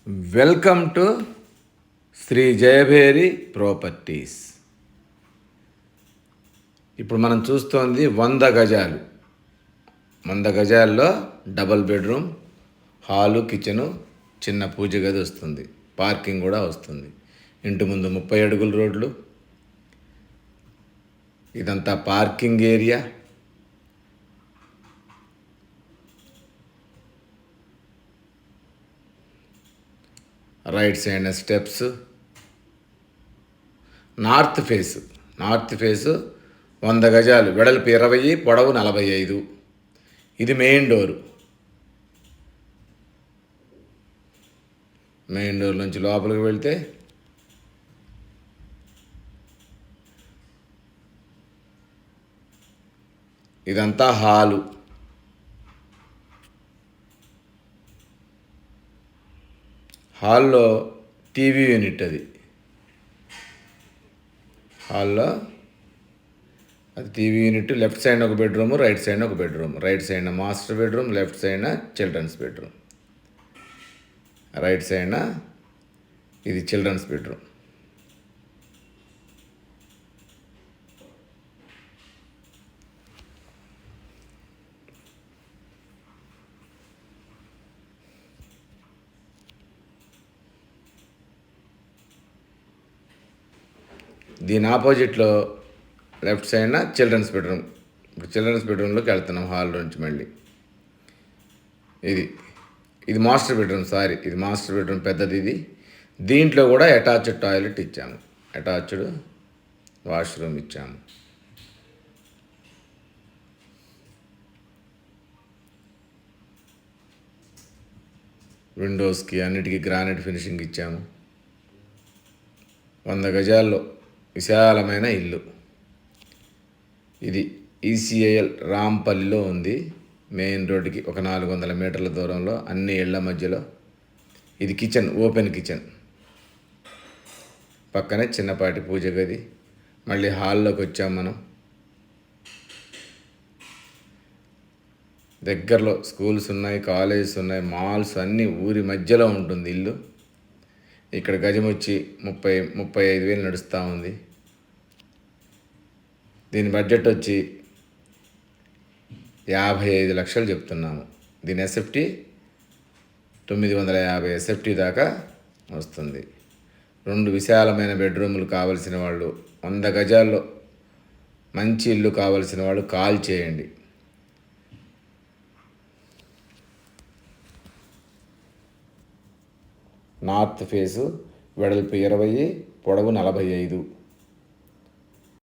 Welcome to Shri Jayabheri properties. ఇప్పుడు మనం చూస్తోంది 100 గజాలు. 100 గజాల్లో డబల్ బెడ్రూమ్, హాలు, కిచెను, చిన్న పూజ గది వస్తుంది. పార్కింగ్ కూడా వస్తుంది. ఇంటి ముందు 30 అడుగుల రోడ్లు. ఇదంతా parking area. Right side steps. North face 100 గజాలు, వెడల్పు 20, పొడవు 45. ఇది మెయిన్ డోరు. మెయిన్ డోర్ నుంచి లోపలికి వెళ్తే ఇదంతా హాలు. హాల్లో టీవీ యూనిట్. హాల్లో అది టీవీ యూనిట్. లెఫ్ట్ సైడ్ ఒక బెడ్రూమ్, రైట్ సైడ్ ఒక bedroom. Right side master bedroom, left side children's bedroom. Right side ఇది చిల్డ్రన్స్ బెడ్రూమ్. దీని ఆపోజిట్లో లెఫ్ట్ సైడ్న చిల్డ్రన్స్ బెడ్రూమ్. ఇప్పుడు చిల్డ్రన్స్ బెడ్రూమ్లోకి వెళ్తున్నాం. హాల్ నుంచి మళ్ళీ ఇది మాస్టర్ బెడ్రూమ్. ఇది మాస్టర్ బెడ్రూమ్ పెద్దది. దీంట్లో కూడా అటాచ్డ్ టాయిలెట్ ఇచ్చాము, అటాచ్డ్ వాష్రూమ్ ఇచ్చాము. విండోస్కి అన్నిటికీ గ్రానైట్ ఫినిషింగ్ ఇచ్చాము. 100 గజాల్లో విశాలమైన ఇల్లు. ఇది ఈసీఐఎల్ రాంపల్లిలో ఉంది. మెయిన్ రోడ్డుకి ఒక 400 మీటర్ల దూరంలో, అన్ని ఇళ్ల మధ్యలో. ఇది కిచెన్, ఓపెన్ కిచెన్. పక్కనే చిన్నపాటి పూజ గది. మళ్ళీ హాల్లోకి వచ్చాం మనం. దగ్గరలో స్కూల్స్ ఉన్నాయి, కాలేజెస్ ఉన్నాయి, మాల్స్, అన్నీ ఊరి మధ్యలో ఉంటుంది ఇల్లు. ఇక్కడ గజం వచ్చి 35 వేలు నడుస్తూ ఉంది. దీని బడ్జెట్ వచ్చి 55 లక్షలు చెప్తున్నాము. దీని ఎస్ఎఫ్టీ 950 ఎస్ఎఫ్టీ దాకా వస్తుంది. 2 విశాలమైన బెడ్రూములు కావలసిన వాళ్ళు, 100 గజాల్లో మంచి ఇల్లు కావలసిన వాళ్ళు కాల్ చేయండి. నార్త్ ఫేసు, వెడల్పు 20, పొడవు 45.